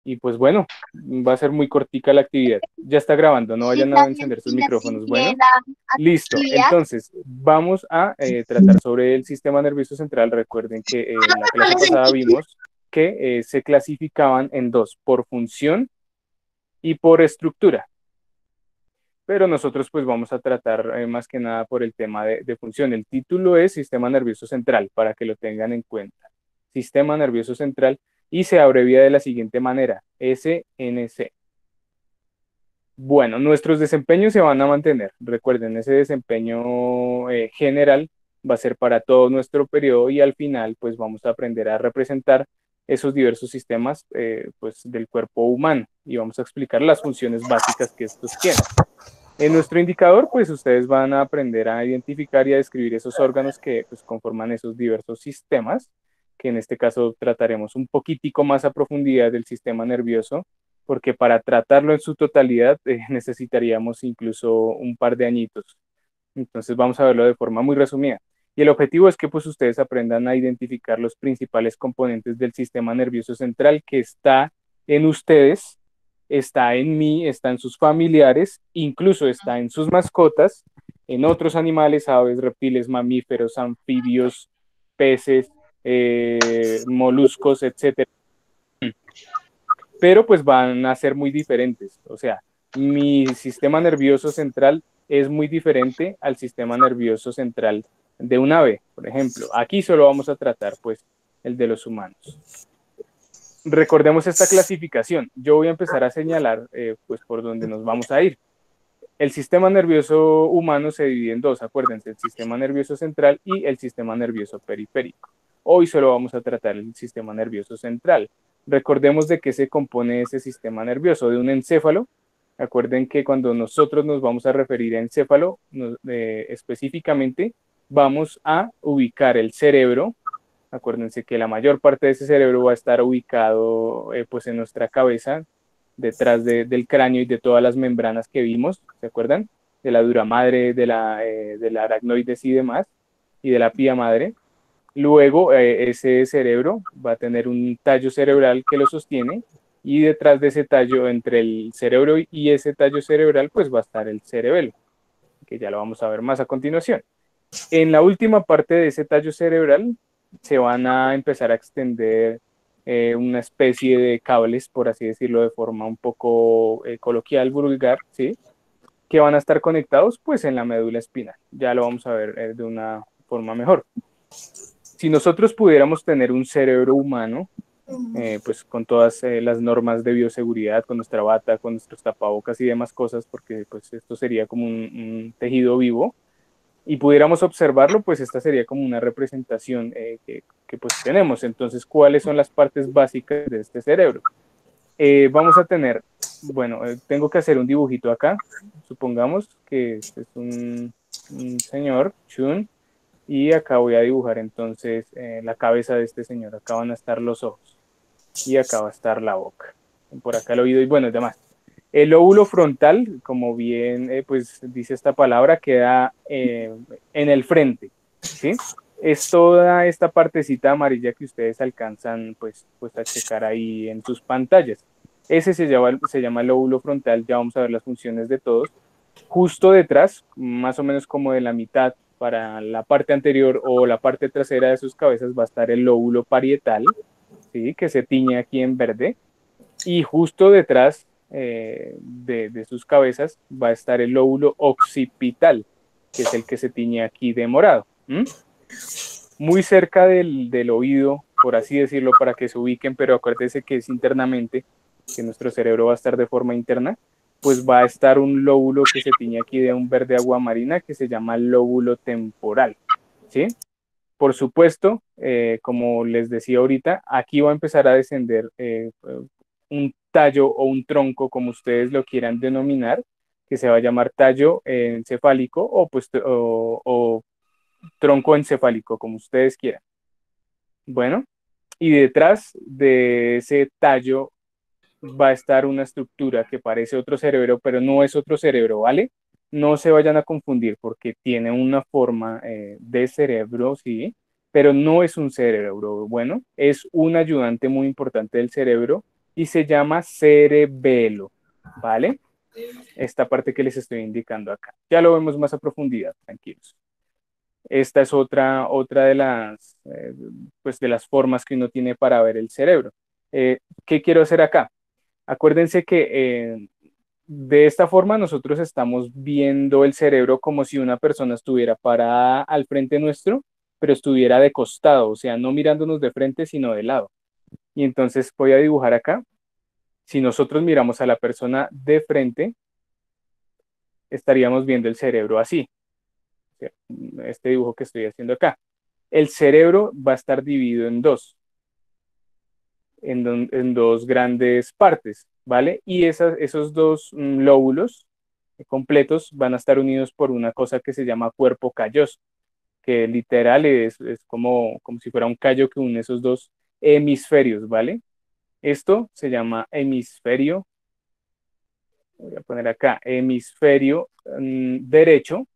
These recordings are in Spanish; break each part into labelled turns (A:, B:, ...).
A: Y pues bueno, va a ser muy cortica la actividad. Ya está grabando, no vayan a encender sus
B: Y la
A: micrófonos. Bueno,
B: primera
A: listo.
B: actividad.
A: Entonces, vamos a tratar sobre el sistema nervioso central. Recuerden que en la clase pasada vimos que se clasificaban en dos, por función y por estructura. Pero nosotros pues vamos a tratar más que nada por el tema de función. El título es Sistema Nervioso Central, para que lo tengan en cuenta. Sistema Nervioso Central y se abrevia de la siguiente manera, SNC. Bueno, nuestros desempeños se van a mantener. Recuerden, ese desempeño general va a ser para todo nuestro periodo y al final pues vamos a aprender a representar esos diversos sistemas pues del cuerpo humano y vamos a explicar las funciones básicas que estos tienen. En nuestro indicador, pues ustedes van a aprender a identificar y a describir esos órganos que pues, conforman esos diversos sistemas, que en este caso trataremos un poquitico más a profundidad del sistema nervioso, porque para tratarlo en su totalidad necesitaríamos incluso un par de añitos. Entonces vamos a verlo de forma muy resumida. Y el objetivo es que pues ustedes aprendan a identificar los principales componentes del sistema nervioso central que está en ustedes, está en mí, está en sus familiares, incluso está en sus mascotas, en otros animales, aves, reptiles, mamíferos, anfibios, peces, moluscos, etcétera. Pero pues van a ser muy diferentes. O sea, mi sistema nervioso central es muy diferente al sistema nervioso central de un ave, por ejemplo. Aquí solo vamos a tratar pues el de los humanos. Recordemos esta clasificación. Yo voy a empezar a señalar pues por dónde nos vamos a ir. El sistema nervioso humano se divide en dos, acuérdense, el sistema nervioso central y el sistema nervioso periférico. Hoy solo vamos a tratar el sistema nervioso central. Recordemos de qué se compone ese sistema nervioso, de un encéfalo. Acuerden que cuando nosotros nos vamos a referir a encéfalo, específicamente vamos a ubicar el cerebro. Acuérdense que la mayor parte de ese cerebro va a estar ubicado pues en nuestra cabeza, detrás del cráneo y de todas las membranas que vimos, ¿se acuerdan? De la dura madre, de la aracnoides y demás, y de la pía madre. Luego, ese cerebro va a tener un tallo cerebral que lo sostiene, y detrás de ese tallo, entre el cerebro y ese tallo cerebral, pues va a estar el cerebelo, que ya lo vamos a ver más a continuación. En la última parte de ese tallo cerebral se van a empezar a extender una especie de cables, por así decirlo, de forma un poco coloquial, vulgar, ¿sí? Que van a estar conectados pues en la médula espinal. Ya lo vamos a ver de una forma mejor. Si nosotros pudiéramos tener un cerebro humano, pues con todas las normas de bioseguridad, con nuestra bata, con nuestros tapabocas y demás cosas, porque pues esto sería como un tejido vivo, y pudiéramos observarlo, pues esta sería como una representación pues tenemos. Entonces, ¿cuáles son las partes básicas de este cerebro? Vamos a tener, bueno, tengo que hacer un dibujito acá. Supongamos que este es un señor, Chun, y acá voy a dibujar entonces la cabeza de este señor. Acá van a estar los ojos y acá va a estar la boca. Por acá el oído y bueno, y demás. El lóbulo frontal, como bien pues dice esta palabra, queda en el frente, ¿sí? Es toda esta partecita amarilla que ustedes alcanzan pues a checar ahí en sus pantallas. Ese se llama el lóbulo frontal, ya vamos a ver las funciones de todos. Justo detrás, más o menos como de la mitad para la parte anterior o la parte trasera de sus cabezas va a estar el lóbulo parietal, ¿sí? Que se tiñe aquí en verde, y justo detrás de sus cabezas va a estar el lóbulo occipital, que es el que se tiñe aquí de morado. Muy cerca del oído, por así decirlo, para que se ubiquen, pero acuérdense que es internamente, que nuestro cerebro va a estar de forma interna, pues va a estar un lóbulo que se tiñe aquí de un verde aguamarina que se llama lóbulo temporal, ¿sí? Por supuesto, como les decía ahorita, aquí va a empezar a descender un tallo o un tronco, como ustedes lo quieran denominar, que se va a llamar tallo encefálico o tronco encefálico, como ustedes quieran. Bueno, y detrás de ese tallo va a estar una estructura que parece otro cerebro, pero no es otro cerebro, ¿vale? No se vayan a confundir porque tiene una forma de cerebro, sí, pero no es un cerebro. Bueno, es un ayudante muy importante del cerebro y se llama cerebelo, ¿vale? Esta parte que les estoy indicando acá. Ya lo vemos más a profundidad, tranquilos. Esta es otra pues de las formas que uno tiene para ver el cerebro. ¿Qué quiero hacer acá? Acuérdense que de esta forma nosotros estamos viendo el cerebro como si una persona estuviera parada al frente nuestro, pero estuviera de costado, o sea, no mirándonos de frente, sino de lado. Y entonces voy a dibujar acá. Si nosotros miramos a la persona de frente, estaríamos viendo el cerebro así. O sea, este dibujo que estoy haciendo acá. El cerebro va a estar dividido en dos, en dos grandes partes, ¿vale? Y esos dos lóbulos completos van a estar unidos por una cosa que se llama cuerpo calloso, que literal es como si fuera un callo que une esos dos hemisferios, ¿vale? Esto se llama hemisferio, voy a poner acá, hemisferio derecho,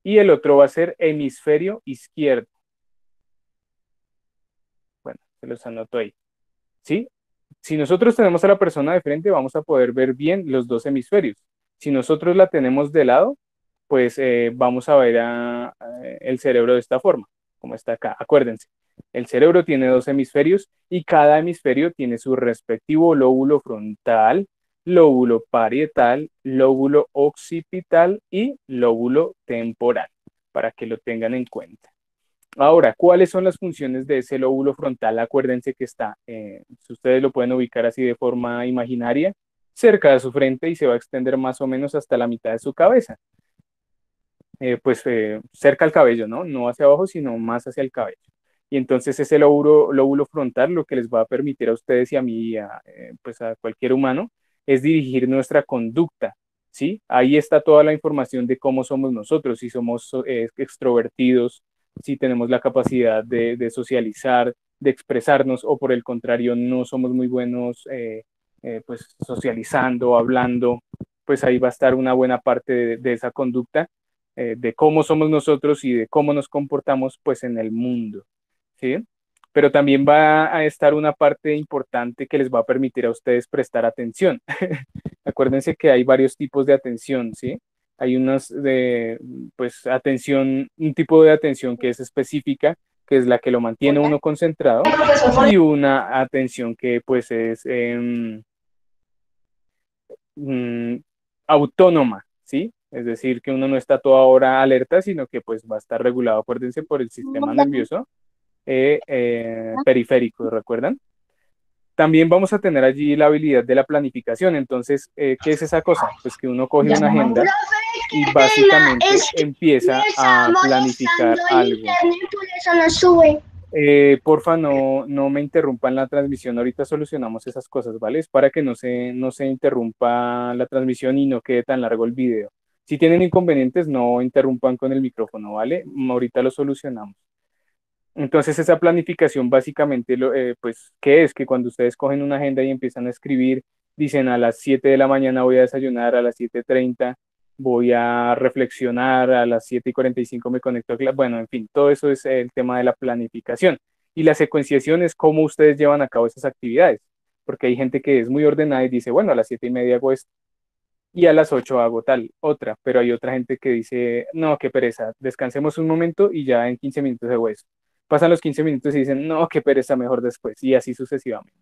A: y el otro va a ser hemisferio izquierdo. Bueno, se los anoto ahí, ¿sí? Si nosotros tenemos a la persona de frente, vamos a poder ver bien los dos hemisferios. Si nosotros la tenemos de lado, pues vamos a ver el cerebro de esta forma, como está acá. Acuérdense, el cerebro tiene dos hemisferios y cada hemisferio tiene su respectivo lóbulo frontal, lóbulo parietal, lóbulo occipital y lóbulo temporal, para que lo tengan en cuenta. Ahora, ¿cuáles son las funciones de ese lóbulo frontal? Acuérdense que está, si ustedes lo pueden ubicar así de forma imaginaria, cerca de su frente y se va a extender más o menos hasta la mitad de su cabeza. Cerca al cabello, ¿no? No hacia abajo, sino más hacia el cabello. Y entonces ese lóbulo frontal lo que les va a permitir a ustedes y a mí, pues a cualquier humano, es dirigir nuestra conducta, ¿sí? Ahí está toda la información de cómo somos nosotros, si somos extrovertidos, si tenemos la capacidad de socializar, de expresarnos, o por el contrario, no somos muy buenos, pues socializando, hablando, pues ahí va a estar una buena parte de esa conducta, de cómo somos nosotros y de cómo nos comportamos pues en el mundo, ¿sí? Pero también va a estar una parte importante que les va a permitir a ustedes prestar atención. Acuérdense que hay varios tipos de atención, ¿sí? Hay pues, atención, un tipo de atención que es específica, que es la que lo mantiene uno concentrado, y una atención que, pues, es mm, autónoma, ¿sí? Es decir, que uno no está toda hora alerta, sino que, pues, va a estar regulado, acuérdense, por el sistema nervioso periférico, ¿recuerdan? También vamos a tener allí la habilidad de la planificación. Entonces, ¿qué es esa cosa? Pues que uno coge una agenda y básicamente empieza a planificar algo. Porfa, no me interrumpan la transmisión. Ahorita solucionamos esas cosas, ¿vale? Es para que no se interrumpa la transmisión y no quede tan largo el video. Si tienen inconvenientes, no interrumpan con el micrófono, ¿vale? Ahorita lo solucionamos. Entonces, esa planificación básicamente, pues, ¿qué es? Que cuando ustedes cogen una agenda y empiezan a escribir, dicen a las 7 de la mañana voy a desayunar, a las 7:30 voy a reflexionar, a las 7:45 me conecto a clase. Bueno, en fin, todo eso es el tema de la planificación. Y la secuenciación es cómo ustedes llevan a cabo esas actividades, porque hay gente que es muy ordenada y dice, bueno, a las 7:30 hago esto y a las 8 hago tal, otra, pero hay otra gente que dice, no, qué pereza, descansemos un momento y ya en 15 minutos hago eso. Pasan los 15 minutos y dicen, no, qué pereza, mejor después, y así sucesivamente.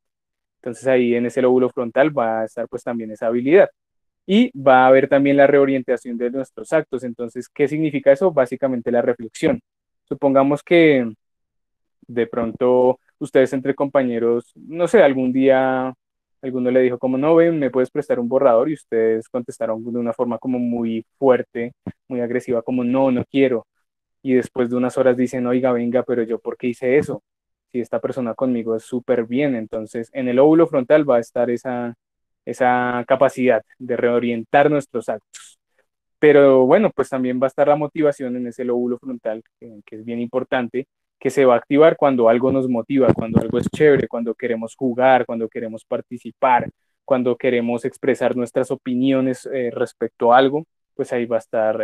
A: Entonces ahí en ese lóbulo frontal va a estar pues también esa habilidad. Y va a haber también la reorientación de nuestros actos. Entonces, ¿qué significa eso? Básicamente la reflexión. Supongamos que de pronto ustedes entre compañeros, no sé, algún día alguno le dijo como, no, ven, me puedes prestar un borrador, y ustedes contestaron de una forma como muy fuerte, muy agresiva, como, no, no quiero. Y después de unas horas dicen, oiga, venga, pero yo, ¿por qué hice eso? Si esta persona conmigo es súper bien. Entonces, en el óvulo frontal va a estar esa capacidad de reorientar nuestros actos. Pero bueno, pues también va a estar la motivación en ese lóbulo frontal, que es bien importante, que se va a activar cuando algo nos motiva, cuando algo es chévere, cuando queremos jugar, cuando queremos participar, cuando queremos expresar nuestras opiniones respecto a algo, pues ahí va a estar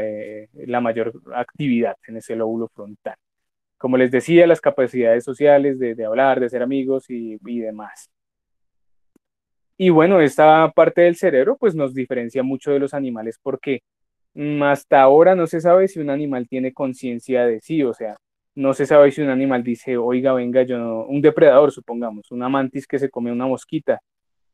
A: la mayor actividad en ese lóbulo frontal. Como les decía, las capacidades sociales de hablar, de ser amigos y demás. Y bueno, esta parte del cerebro pues nos diferencia mucho de los animales porque hasta ahora no se sabe si un animal tiene conciencia de sí, o sea, no se sabe si un animal dice, oiga, venga, yo no, un depredador, supongamos, una mantis que se come una mosquita.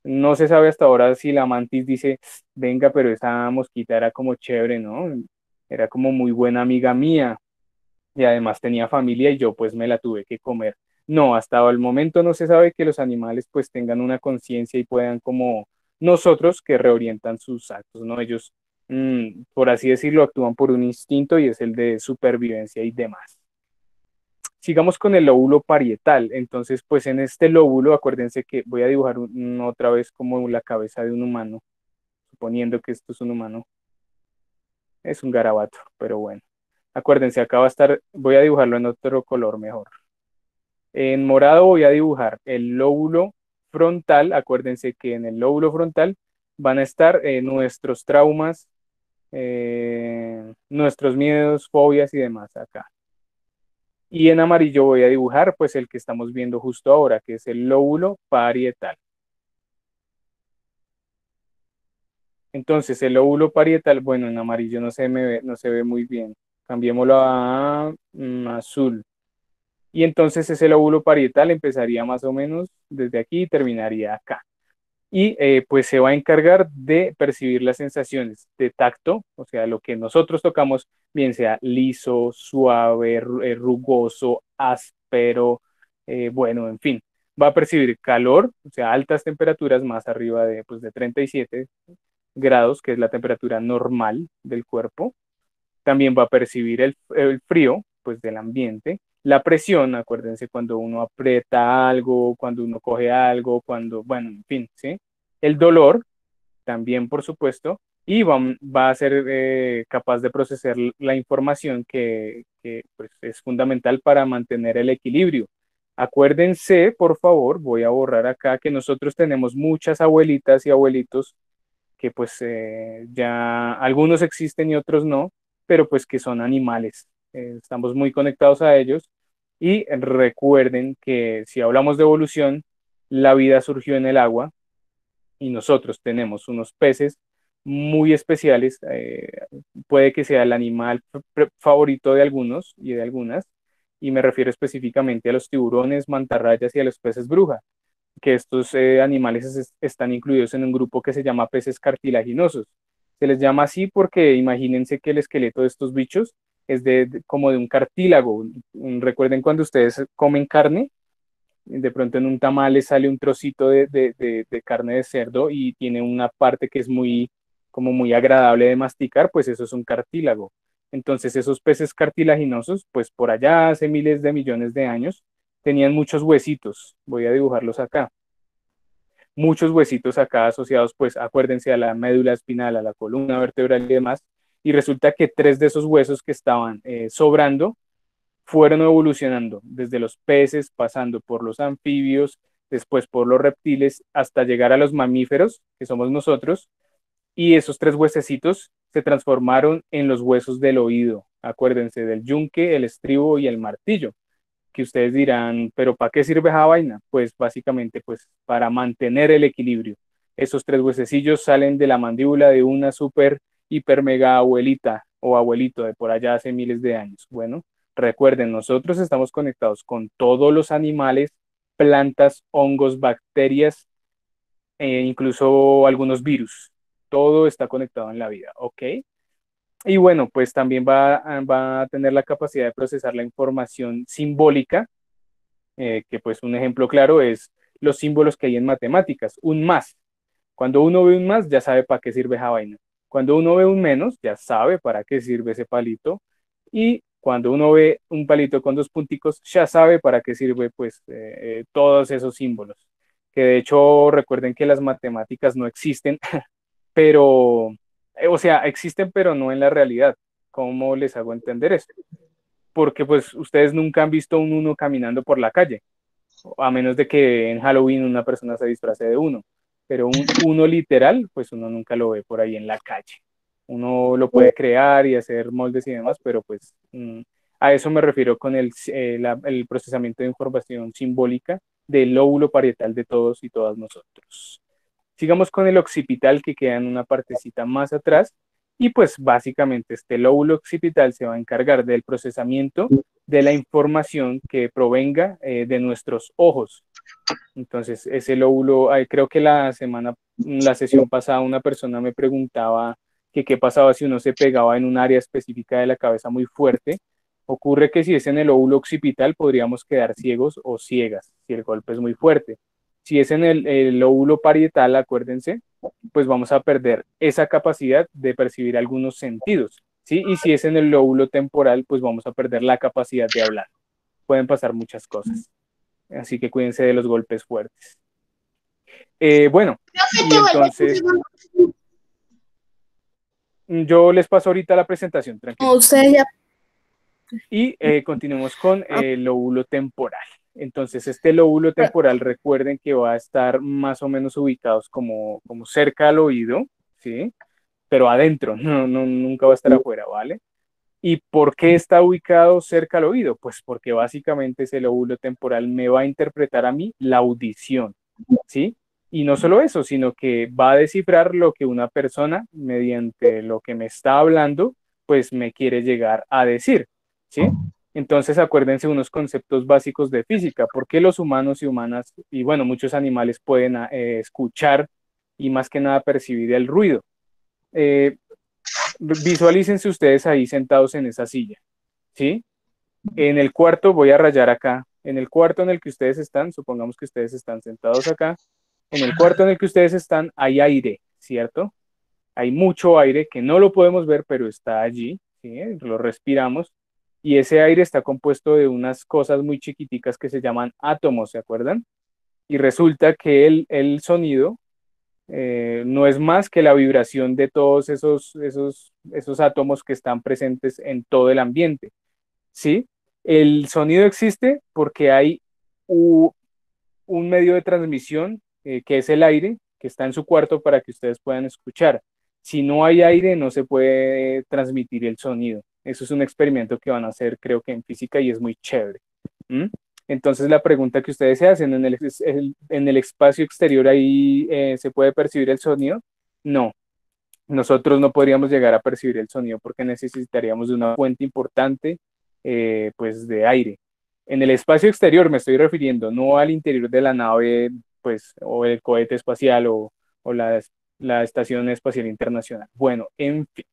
A: No se sabe hasta ahora si la mantis dice, venga, pero esa mosquita era como chévere, ¿no? Era como muy buena amiga mía y además tenía familia y yo pues me la tuve que comer. No, hasta el momento no se sabe que los animales pues tengan una conciencia y puedan como nosotros que reorientan sus actos, ¿no? Ellos, por así decirlo, actúan por un instinto y es el de supervivencia y demás. Sigamos con el lóbulo parietal. Entonces, pues en este lóbulo, acuérdense que voy a dibujar otra vez como la cabeza de un humano, suponiendo que esto es un humano. Es un garabato, pero bueno. Acuérdense, acá va a estar, voy a dibujarlo en otro color mejor. En morado voy a dibujar el lóbulo frontal. Acuérdense que en el lóbulo frontal van a estar nuestros traumas, nuestros miedos, fobias y demás acá. Y en amarillo voy a dibujar pues el que estamos viendo justo ahora, que es el lóbulo parietal. Entonces el lóbulo parietal, bueno, en amarillo no se ve muy bien. Cambiémoslo a azul. Y entonces ese lóbulo parietal empezaría más o menos desde aquí y terminaría acá. Y pues se va a encargar de percibir las sensaciones de tacto, o sea, lo que nosotros tocamos, bien sea liso, suave, rugoso, áspero, bueno, en fin, va a percibir calor, o sea, altas temperaturas más arriba de, pues, de 37 grados, que es la temperatura normal del cuerpo. También va a percibir el frío, pues, del ambiente. La presión, acuérdense cuando uno aprieta algo, cuando uno coge algo, cuando, bueno, en fin, ¿sí? El dolor, también, por supuesto, y va a ser capaz de procesar la información que pues, es fundamental para mantener el equilibrio. Acuérdense, por favor, voy a borrar acá que nosotros tenemos muchas abuelitas y abuelitos que pues ya algunos existen y otros no, pero pues que son animales. Estamos muy conectados a ellos y recuerden que si hablamos de evolución, la vida surgió en el agua y nosotros tenemos unos peces muy especiales. Puede que sea el animal favorito de algunos y de algunas, y me refiero específicamente a los tiburones, mantarrayas y a los peces bruja, que estos animales están incluidos en un grupo que se llama peces cartilaginosos. Se les llama así porque imagínense que el esqueleto de estos bichos es como de un cartílago. Recuerden cuando ustedes comen carne, de pronto en un tamal les sale un trocito de carne de cerdo y tiene una parte que es muy, como muy agradable de masticar, pues eso es un cartílago. Entonces esos peces cartilaginosos, pues por allá hace miles de millones de años, tenían muchos huesitos. Voy a dibujarlos acá. Muchos huesitos acá asociados, pues acuérdense a la médula espinal, a la columna vertebral y demás. Y resulta que tres de esos huesos que estaban sobrando fueron evolucionando desde los peces, pasando por los anfibios, después por los reptiles, hasta llegar a los mamíferos, que somos nosotros, y esos tres huesecitos se transformaron en los huesos del oído. Acuérdense del yunque, el estribo y el martillo, que ustedes dirán, pero ¿para qué sirve esa vaina? Pues básicamente pues para mantener el equilibrio. Esos tres huesecillos salen de la mandíbula de una super, hiper, mega abuelita o abuelito de por allá hace miles de años. Bueno, recuerden, nosotros estamos conectados con todos los animales, plantas, hongos, bacterias, incluso algunos virus. Todo está conectado en la vida, ¿ok? Y bueno, pues también va a tener la capacidad de procesar la información simbólica, que pues un ejemplo claro es los símbolos que hay en matemáticas, un más. Cuando uno ve un más, ya sabe para qué sirve esa vaina. Cuando uno ve un menos, ya sabe para qué sirve ese palito. Y cuando uno ve un palito con dos punticos, ya sabe para qué sirve pues todos esos símbolos. Que de hecho recuerden que las matemáticas no existen, pero, o sea, existen pero no en la realidad. ¿Cómo les hago entender esto? Porque pues ustedes nunca han visto un uno caminando por la calle, a menos de que en Halloween una persona se disfrace de uno, pero un uno literal, pues uno nunca lo ve por ahí en la calle. Uno lo puede crear y hacer moldes y demás, pero pues a eso me refiero con el procesamiento de información simbólica del lóbulo parietal de todos y todas nosotros. Sigamos con el occipital, que queda en una partecita más atrás, y pues básicamente este lóbulo occipital se va a encargar del procesamiento de la información que provenga de nuestros ojos. Entonces, ese lóbulo, creo que la sesión pasada, una persona me preguntaba que qué pasaba si uno se pegaba en un área específica de la cabeza muy fuerte. Ocurre que si es en el lóbulo occipital, podríamos quedar ciegos o ciegas si el golpe es muy fuerte. Si es en el lóbulo parietal, acuérdense, pues vamos a perder esa capacidad de percibir algunos sentidos, ¿sí? Y si es en el lóbulo temporal, pues vamos a perder la capacidad de hablar. Pueden pasar muchas cosas, así que cuídense de los golpes fuertes. Bueno, y entonces yo les paso ahorita la presentación, tranquilo.
B: Ustedes ya.
A: Y continuemos con el lóbulo temporal. Entonces, este lóbulo temporal, recuerden que va a estar más o menos ubicados como cerca al oído, ¿sí? Pero adentro, nunca va a estar afuera, ¿vale? ¿Y por qué está ubicado cerca al oído? Pues porque básicamente ese lóbulo temporal me va a interpretar a mí la audición, ¿sí? Y no solo eso, sino que va a descifrar lo que una persona, mediante lo que me está hablando, pues me quiere llegar a decir, ¿sí? Entonces acuérdense unos conceptos básicos de física, porque los humanos y humanas, y bueno, muchos animales pueden escuchar y más que nada percibir el ruido. Eh, Visualícense ustedes ahí sentados en esa silla, ¿sí? En el cuarto, voy a rayar acá, en el cuarto en el que ustedes están, supongamos que ustedes están sentados acá, en el cuarto en el que ustedes están hay aire, ¿cierto? Hay mucho aire que no lo podemos ver, pero está allí, ¿sí? Lo respiramos, y ese aire está compuesto de unas cosas muy chiquiticas que se llaman átomos, ¿se acuerdan? Y resulta que el sonido no es más que la vibración de todos esos átomos que están presentes en todo el ambiente, ¿sí? El sonido existe porque hay un medio de transmisión que es el aire, que está en su cuarto para que ustedes puedan escuchar. Si no hay aire, no se puede transmitir el sonido. Eso es un experimento que van a hacer, creo que en física, y es muy chévere. ¿Mm? Entonces, la pregunta que ustedes se hacen, en el espacio exterior, ¿ahí se puede percibir el sonido? No, nosotros no podríamos llegar a percibir el sonido porque necesitaríamos de una fuente importante, pues, de aire. En el espacio exterior me estoy refiriendo, no al interior de la nave, pues, o el cohete espacial o la Estación Espacial Internacional. Bueno, en fin.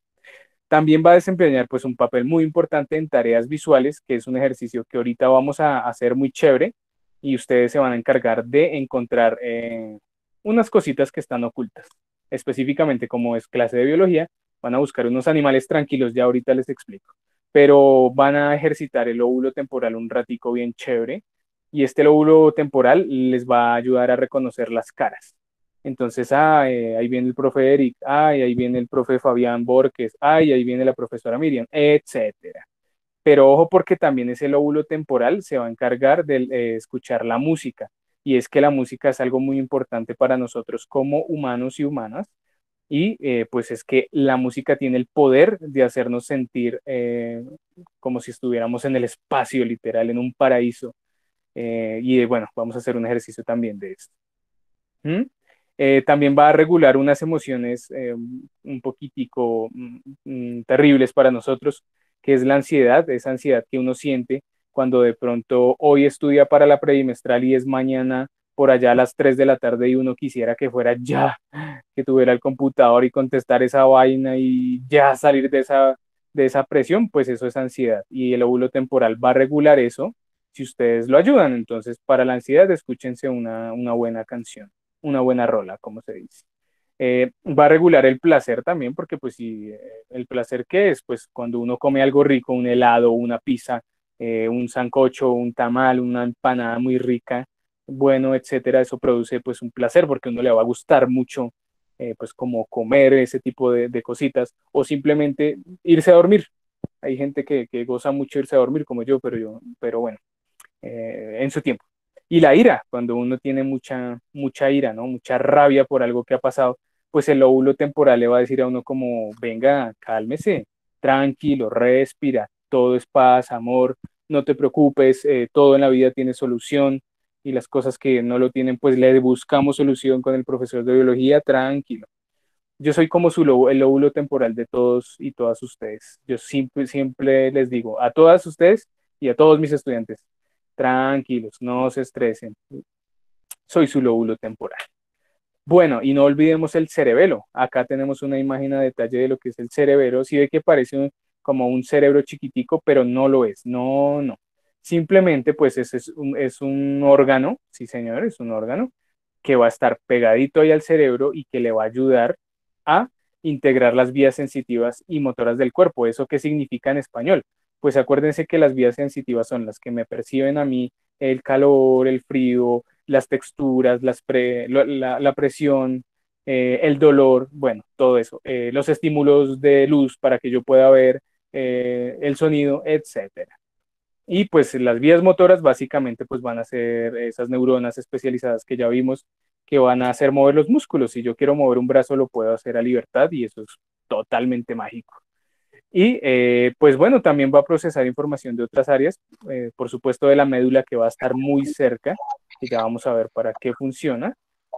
A: También va a desempeñar pues un papel muy importante en tareas visuales, que es un ejercicio que ahorita vamos a hacer muy chévere y ustedes se van a encargar de encontrar unas cositas que están ocultas. Específicamente como es clase de biología, van a buscar unos animales tranquilos, ya ahorita les explico, pero van a ejercitar el lóbulo temporal un ratico bien chévere y este lóbulo temporal les va a ayudar a reconocer las caras. Entonces, ahí viene el profe Eric, ahí viene el profe Fabián Borges, ahí viene la profesora Miriam, etcétera. Pero ojo porque también ese lóbulo temporal se va a encargar de escuchar la música. Y es que la música es algo muy importante para nosotros como humanos y humanas. Y pues es que la música tiene el poder de hacernos sentir como si estuviéramos en el espacio literal, en un paraíso. Y bueno, vamos a hacer un ejercicio también de esto. ¿Mm? También va a regular unas emociones un poquitico terribles para nosotros, que es la ansiedad, esa ansiedad que uno siente cuando de pronto hoy estudia para la predimestral y es mañana por allá a las 3 de la tarde y uno quisiera que fuera ya, que tuviera el computador y contestar esa vaina y ya salir de esa presión, pues eso es ansiedad. Y el óvulo temporal va a regular eso si ustedes lo ayudan. Entonces, para la ansiedad, escúchense una buena canción, una buena rola, como se dice. Va a regular el placer también, porque pues si el placer qué es, pues cuando uno come algo rico, un helado, una pizza, un sancocho, un tamal, una empanada muy rica, bueno, etcétera, eso produce pues un placer porque a uno le va a gustar mucho, pues como comer ese tipo de cositas o simplemente irse a dormir. Hay gente que goza mucho irse a dormir como yo, pero bueno, en su tiempo. Y la ira, cuando uno tiene mucha ira, ¿no? Mucha rabia por algo que ha pasado, pues el lóbulo temporal le va a decir a uno como, venga, cálmese, tranquilo, respira, todo es paz, amor, no te preocupes, todo en la vida tiene solución. y las cosas que no lo tienen, pues le buscamos solución con el profesor de biología, tranquilo. Yo soy como el lóbulo temporal de todos y todas ustedes. Yo siempre les digo a todas ustedes y a todos mis estudiantes, tranquilos, no se estresen. Soy su lóbulo temporal. Bueno, y no olvidemos el cerebelo. Acá tenemos una imagen a detalle de lo que es el cerebelo. Sí ve que parece como un cerebro chiquitico, pero no lo es. No, no. Simplemente, pues, ese es un órgano, sí, señor, es un órgano que va a estar pegadito ahí al cerebro y que le va a ayudar a integrar las vías sensitivas y motoras del cuerpo. ¿Eso qué significa en español? Pues acuérdense que las vías sensitivas son las que me perciben a mí el calor, el frío, las texturas, la presión, el dolor, bueno, todo eso, los estímulos de luz para que yo pueda ver el sonido, etcétera. Y pues las vías motoras básicamente pues van a ser esas neuronas especializadas que ya vimos que van a hacer mover los músculos. Si yo quiero mover un brazo lo puedo hacer a libertad y eso es totalmente mágico. Y pues bueno, también va a procesar información de otras áreas, por supuesto de la médula que va a estar muy cerca, que ya vamos a ver para qué funciona,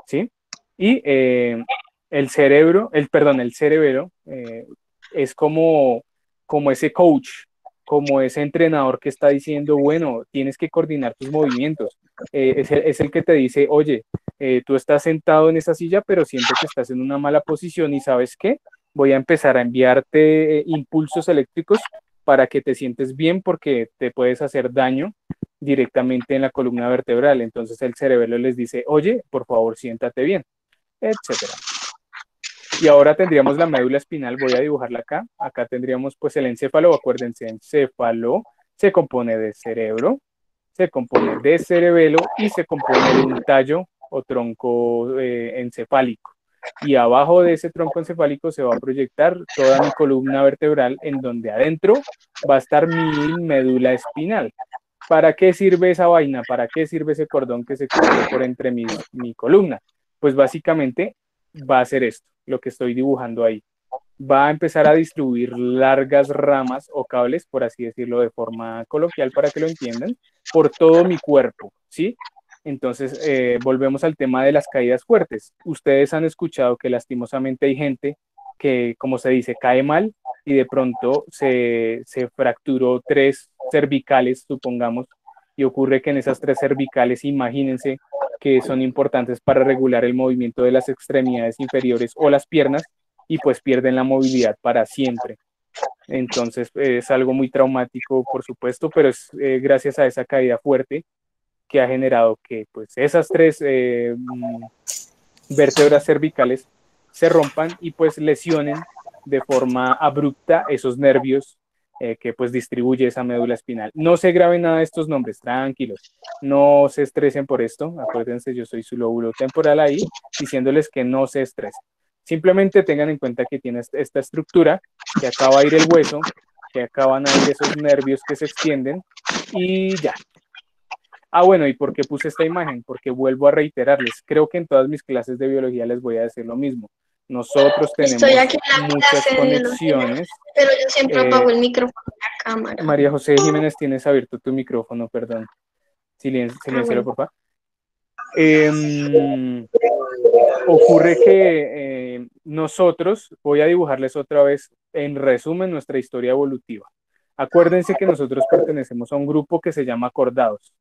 A: ¿sí? Y el cerebro, perdón, el cerebelo es como ese coach, como ese entrenador que está diciendo, bueno, tienes que coordinar tus movimientos. Es el que te dice, oye, tú estás sentado en esa silla, pero siento que estás en una mala posición y ¿sabes qué? Voy a empezar a enviarte impulsos eléctricos para que te sientes bien porque te puedes hacer daño directamente en la columna vertebral. Entonces el cerebelo les dice, oye, por favor, siéntate bien, etcétera. Y ahora tendríamos la médula espinal, voy a dibujarla acá. Acá tendríamos pues el encéfalo, acuérdense, encéfalo se compone de cerebro, se compone de cerebelo y se compone de un tallo o tronco encefálico. Y abajo de ese tronco encefálico se va a proyectar toda mi columna vertebral en donde adentro va a estar mi médula espinal. ¿Para qué sirve esa vaina? ¿Para qué sirve ese cordón que se extiende por entre mi columna? Pues básicamente va a ser esto, lo que estoy dibujando ahí. Va a empezar a distribuir largas ramas o cables, por así decirlo de forma coloquial para que lo entiendan, por todo mi cuerpo, ¿sí? Entonces, volvemos al tema de las caídas fuertes. Ustedes han escuchado que lastimosamente hay gente que, como se dice, cae mal y de pronto se fracturó 3 cervicales, supongamos, y ocurre que en esas 3 cervicales, imagínense que son importantes para regular el movimiento de las extremidades inferiores o las piernas, y pues pierden la movilidad para siempre. Entonces es algo muy traumático, por supuesto, pero es gracias a esa caída fuerte que ha generado que pues esas 3 vértebras cervicales se rompan y pues lesionen de forma abrupta esos nervios que pues distribuye esa médula espinal. No se graben nada de estos nombres, tranquilos, no se estresen por esto, acuérdense, yo soy su lóbulo temporal ahí, diciéndoles que no se estresen. Simplemente tengan en cuenta que tiene esta estructura, que acá va a ir el hueso, que acá van a ir esos nervios que se extienden y ya. Ah, bueno, ¿y por qué puse esta imagen? Porque vuelvo a reiterarles, creo que en todas mis clases de biología les voy a decir lo mismo. Nosotros
B: Estoy
A: tenemos
B: aquí en la
A: muchas
B: clase de biología,
A: conexiones.
B: pero yo siempre
A: Eh,
B: apago el micrófono y la cámara.
A: María José Jiménez, tienes abierto tu micrófono, perdón.
B: Ah,
A: Siléncialo,
B: bueno.
A: por favor. Eh, Ocurre que nosotros, voy a dibujarles otra vez en resumen nuestra historia evolutiva. Acuérdense que nosotros pertenecemos a un grupo que se llama cordados,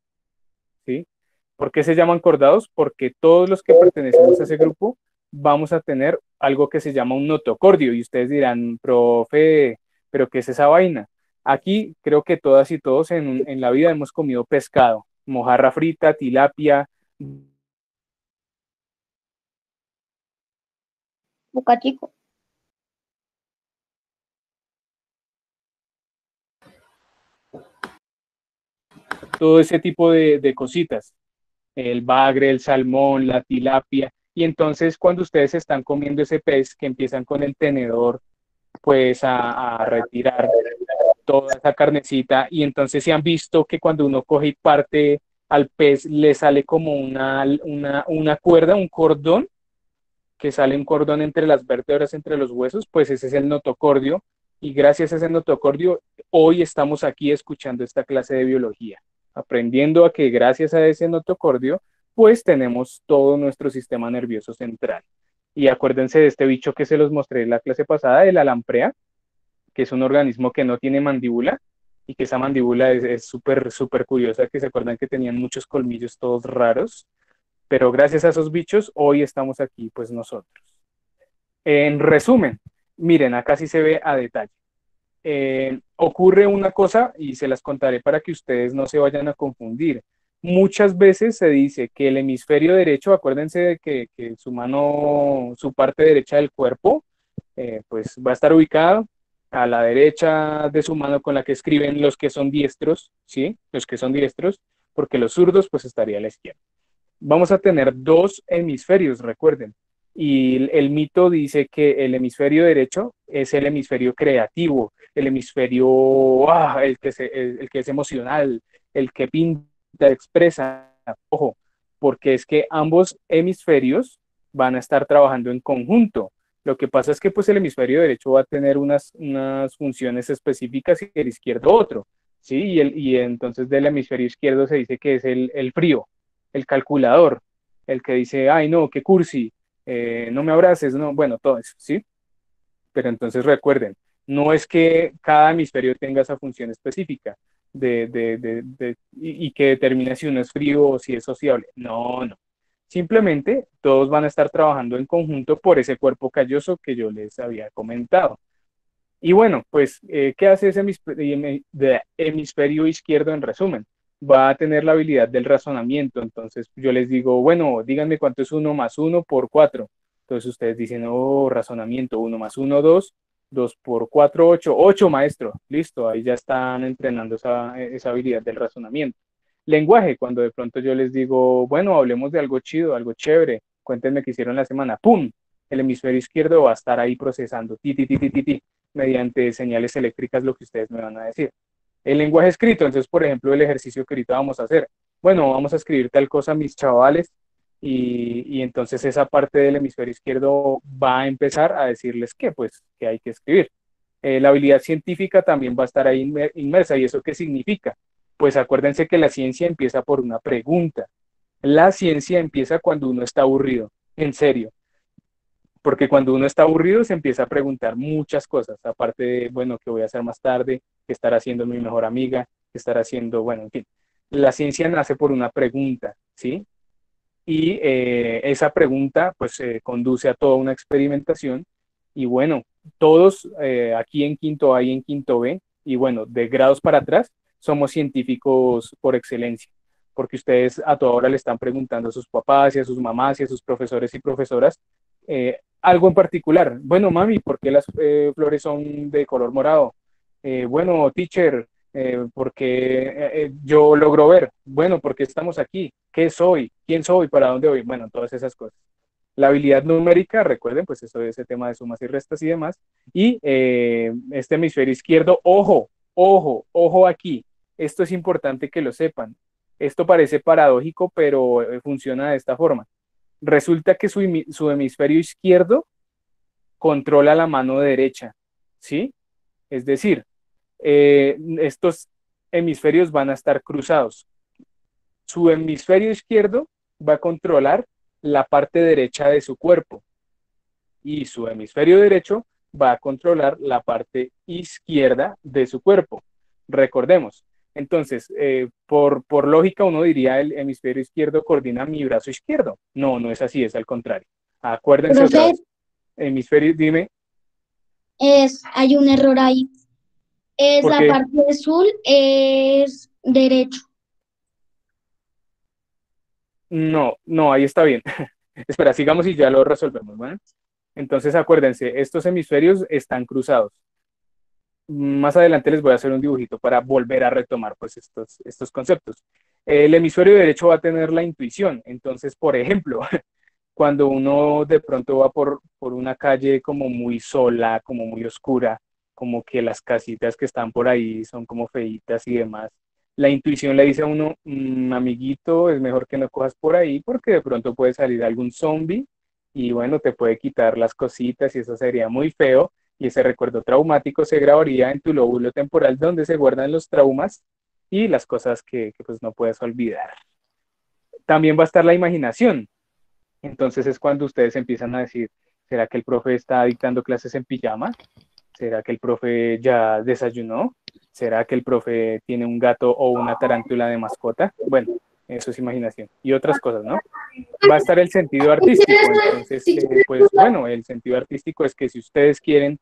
A: ¿sí? ¿Por qué se llaman cordados? Porque todos los que pertenecemos a ese grupo vamos a tener algo que se llama un notocordio y ustedes dirán, profe, ¿pero qué es esa vaina? Aquí creo que todas y todos en la vida hemos comido pescado, mojarra frita, tilapia,
B: Bocatico.
A: todo ese tipo de cositas, el bagre, el salmón, la tilapia. Y entonces cuando ustedes están comiendo ese pez que empiezan con el tenedor, pues a retirar toda esa carnecita y entonces se han visto que cuando uno coge y parte al pez le sale como una cuerda, un cordón, que sale un cordón entre las vértebras, entre los huesos, pues ese es el notocordio y gracias a ese notocordio hoy estamos aquí escuchando esta clase de biología. aprendiendo a que gracias a ese notocordio, pues tenemos todo nuestro sistema nervioso central. Y acuérdense de este bicho que se los mostré en la clase pasada, el alamprea, que es un organismo que no tiene mandíbula y que esa mandíbula es súper, súper curiosa, que se acuerdan que tenían muchos colmillos todos raros, pero gracias a esos bichos hoy estamos aquí, pues nosotros. En resumen, miren, acá sí se ve a detalle. Ocurre una cosa y se las contaré para que ustedes no se vayan a confundir. Muchas veces se dice que el hemisferio derecho, acuérdense de que su mano, su parte derecha del cuerpo, pues va a estar ubicada a la derecha de su mano con la que escriben los que son diestros, ¿sí? Los que son diestros, porque los zurdos pues estaría a la izquierda. Vamos a tener dos hemisferios, recuerden. Y el mito dice que el hemisferio derecho es el hemisferio creativo, el hemisferio, el que es emocional, el que pinta, expresa. Ojo, porque es que ambos hemisferios van a estar trabajando en conjunto. Lo que pasa es que pues el hemisferio derecho va a tener unas funciones específicas y el izquierdo otro, ¿sí? Y entonces del hemisferio izquierdo se dice que es el frío, el calculador, el que dice, ay no, qué cursi, no me abraces, no, bueno, todo eso, ¿sí? Pero entonces recuerden, no es que cada hemisferio tenga esa función específica y que determine si uno es frío o si es sociable. No, no. Simplemente todos van a estar trabajando en conjunto por ese cuerpo calloso que yo les había comentado. Y bueno, pues, ¿qué hace ese hemisferio izquierdo en resumen? Va a tener la habilidad del razonamiento. Entonces yo les digo, bueno, díganme cuánto es 1 más 1 por 4. Entonces ustedes dicen, oh, razonamiento, 1 más 1, 2, 2 por 4, 8, 8 maestro. Listo, ahí ya están entrenando esa habilidad del razonamiento. Lenguaje, cuando de pronto yo les digo, bueno, hablemos de algo chido, algo chévere, cuéntenme qué hicieron la semana. ¡Pum! El hemisferio izquierdo va a estar ahí procesando, ti, ti, ti, ti, ti, ti, mediante señales eléctricas lo que ustedes me van a decir. El lenguaje escrito, entonces, por ejemplo, el ejercicio que ahorita vamos a hacer. Bueno, vamos a escribir tal cosa, mis chavales, y entonces esa parte del hemisferio izquierdo va a empezar a decirles que, pues, que hay que escribir. La habilidad científica también va a estar ahí inmersa. ¿Y eso qué significa? Pues acuérdense que la ciencia empieza por una pregunta. La ciencia empieza cuando uno está aburrido, en serio. Porque cuando uno está aburrido se empieza a preguntar muchas cosas, aparte de, bueno, ¿qué voy a hacer más tarde? ¿Qué estará haciendo mi mejor amiga? ¿Qué estará haciendo? Bueno, en fin. La ciencia nace por una pregunta, ¿sí? Y esa pregunta pues conduce a toda una experimentación y bueno, todos aquí en quinto A y en quinto B y bueno, de grados para atrás somos científicos por excelencia, porque ustedes a toda hora le están preguntando a sus papás y a sus mamás y a sus profesores y profesoras algo en particular. Bueno, mami, ¿por qué las flores son de color morado? Bueno, teacher, porque yo logro ver, bueno, porque estamos aquí, qué soy, quién soy, para dónde voy, bueno, todas esas cosas. La habilidad numérica, recuerden, pues eso es ese tema de sumas y restas y demás. Y este hemisferio izquierdo, ojo, ojo, ojo aquí. Esto es importante que lo sepan. Esto parece paradójico, pero funciona de esta forma. Resulta que su hemisferio izquierdo controla la mano derecha, ¿sí? Es decir, estos hemisferios van a estar cruzados. Su hemisferio izquierdo va a controlar la parte derecha de su cuerpo y su hemisferio derecho va a controlar la parte izquierda de su cuerpo. Recordemos. Entonces, por lógica uno diría el hemisferio izquierdo coordina mi brazo izquierdo. No, no es así, es al contrario. Acuérdense otra
B: Profe,
A: vez. Hemisferio, dime,
B: hay un error ahí. Es
A: ¿por
B: la
A: qué?
B: parte azul, es derecho.
A: No, no, ahí está bien. Espera, sigamos y ya lo resolvemos, ¿bueno? Entonces, acuérdense, estos hemisferios están cruzados. Más adelante les voy a hacer un dibujito para volver a retomar pues estos conceptos. El hemisferio derecho va a tener la intuición. Entonces, por ejemplo, cuando uno de pronto va por una calle como muy sola, como muy oscura, como que las casitas que están por ahí son como feitas y demás, la intuición le dice a uno, amiguito, es mejor que no cojas por ahí porque de pronto puede salir algún zombie y bueno, te puede quitar las cositas y eso sería muy feo y ese recuerdo traumático se grabaría en tu lóbulo temporal donde se guardan los traumas y las cosas que pues no puedes olvidar. También va a estar la imaginación. Entonces es cuando ustedes empiezan a decir, ¿será que el profe está dictando clases en pijama? ¿Será que el profe ya desayunó? ¿Será que el profe tiene un gato o una tarántula de mascota? Bueno, eso es imaginación. Y otras cosas, ¿no? Va a estar el sentido artístico. Entonces, pues bueno, el sentido artístico es que si ustedes quieren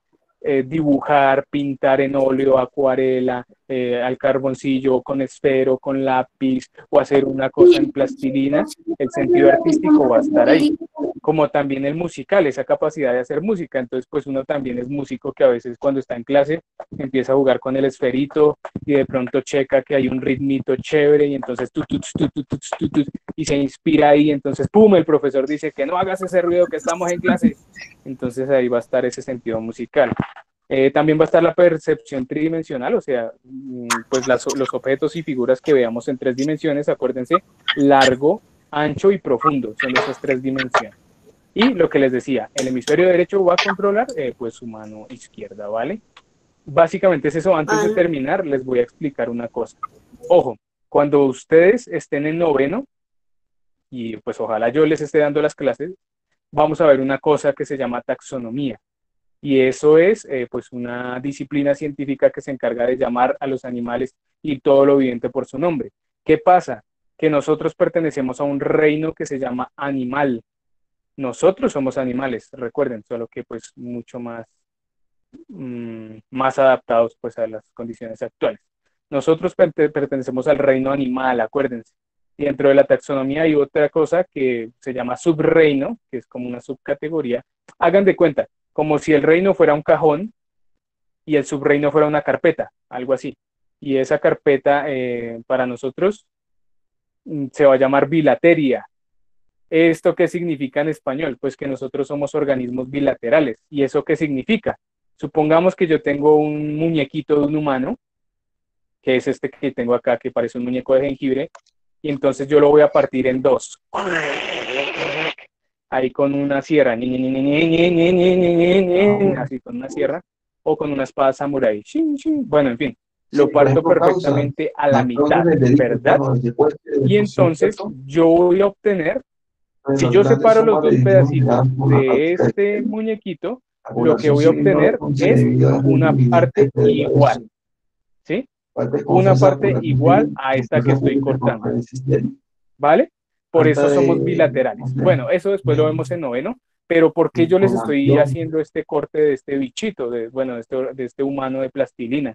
A: dibujar, pintar en óleo, acuarela, al carboncillo, con esfero, con lápiz, o hacer una cosa en plastilina, el sentido artístico va a estar ahí. Como también el musical, esa capacidad de hacer música. Entonces, pues uno también es músico que a veces cuando está en clase empieza a jugar con el esferito y de pronto checa que hay un ritmito chévere y entonces y se inspira ahí, entonces pum, el profesor dice que no hagas ese ruido que estamos en clase. Entonces ahí va a estar ese sentido musical. También va a estar la percepción tridimensional, o sea, pues los objetos y figuras que veamos en 3 dimensiones, acuérdense, largo, ancho y profundo, son esas 3 dimensiones. Y lo que les decía, el hemisferio derecho va a controlar pues su mano izquierda, ¿vale? Básicamente es eso. Antes de terminar, les voy a explicar una cosa. Ojo, cuando ustedes estén en noveno, y pues ojalá yo les esté dando las clases, vamos a ver una cosa que se llama taxonomía. Y eso es pues una disciplina científica que se encarga de llamar a los animales y todo lo viviente por su nombre. ¿Qué pasa? Que nosotros pertenecemos a un reino que se llama animal. Nosotros somos animales, recuerden, solo que pues mucho más adaptados pues a las condiciones actuales. Nosotros pertenecemos al reino animal, acuérdense. Y dentro de la taxonomía hay otra cosa que se llama subreino, que es como una subcategoría. Hagan de cuenta, como si el reino fuera un cajón y el subreino fuera una carpeta, algo así. Y esa carpeta para nosotros se va a llamar bilateria. ¿Esto qué significa en español? Pues que nosotros somos organismos bilaterales. ¿Y eso qué significa? Supongamos que yo tengo un muñequito de un humano, que es este que tengo acá, que parece un muñeco de jengibre, y entonces yo lo voy a partir en 2. Ahí con una sierra, así con una sierra, o con una espada samurái. Bueno, en fin,
C: Sí,
A: lo
C: por
A: parto
C: ejemplo, causa
A: perfectamente a la
C: la causa
A: mitad,
C: del delito,
A: ¿verdad?
C: bueno, el secuestro y
A: Y
C: destrucción,
A: entonces
C: ¿cierto?
A: yo voy a obtener,
C: Pues
A: si
C: las
A: yo
C: grandes
A: separo los
C: sumas de
A: 2
C: dinero
A: pedacitos
C: generadas por la
A: de
C: práctica del
A: este
C: crimen,
A: muñequito,
C: la
A: lo que
C: población
A: voy a
C: civil no
A: obtener
C: reconoce
A: es
C: debido a
A: una
C: la
A: parte
C: entre la
A: igual, ¿sí?
C: falta de
A: Una
C: confianza por
A: parte
C: la
A: igual
C: justicia,
A: a esta que
C: confianza
A: estoy
C: pública por
A: cortando,
C: el sistema,
A: ¿vale? Por
C: falta
A: eso somos
C: de
A: bilaterales. Bueno, eso después lo vemos en noveno, pero ¿por qué yo les estoy
C: información.
A: haciendo este corte de este bichito, bueno, de este humano de plastilina?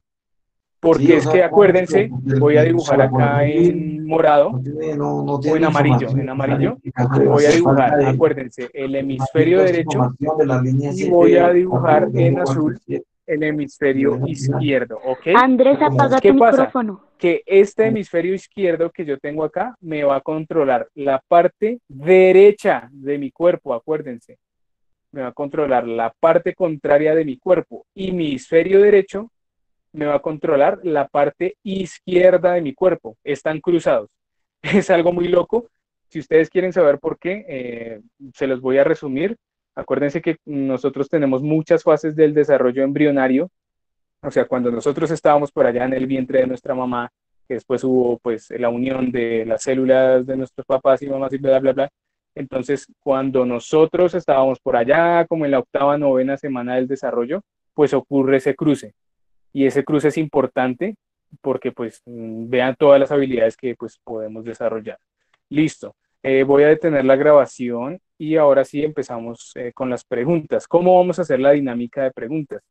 C: Sí,
A: Porque
C: o
A: es que
C: sea, ¿cómo es esto?
A: acuérdense, voy a
C: O
A: dibujar
C: sea, por
A: acá
C: ejemplo,
A: en morado
C: no
A: o
C: tiene
A: en
C: la
A: amarillo,
C: información
A: en
C: necesaria.
A: amarillo,
C: En caso de
A: voy a
C: hacer falta
A: dibujar,
C: de
A: acuérdense, el hemisferio
C: toda esta
A: derecho
C: información de la línea
A: y voy
C: 7
A: a4 dibujar en
C: 1 4
A: azul
C: 7
A: el
C: de
A: hemisferio
C: la final.
A: izquierdo, ¿ok?
D: Andrés, apaga
A: ¿Qué
D: tu
A: pasa?
D: micrófono.
A: Que este hemisferio izquierdo que yo tengo acá me va a controlar la parte derecha de mi cuerpo, acuérdense. Me va a controlar la parte contraria de mi cuerpo y mi hemisferio derecho me va a controlar la parte izquierda de mi cuerpo. Están cruzados. Es algo muy loco. Si ustedes quieren saber por qué, se los voy a resumir. Acuérdense que nosotros tenemos muchas fases del desarrollo embrionario. O sea, cuando nosotros estábamos por allá en el vientre de nuestra mamá, que después hubo pues la unión de las células de nuestros papás y mamás y bla, bla, bla. Entonces, cuando nosotros estábamos por allá, como en la octava, novena semana del desarrollo, pues ocurre ese cruce. Y ese cruce es importante porque pues vean todas las habilidades que pues podemos desarrollar. Listo. Voy a detener la grabación y ahora sí empezamos con las preguntas. ¿Cómo vamos a hacer la dinámica de preguntas?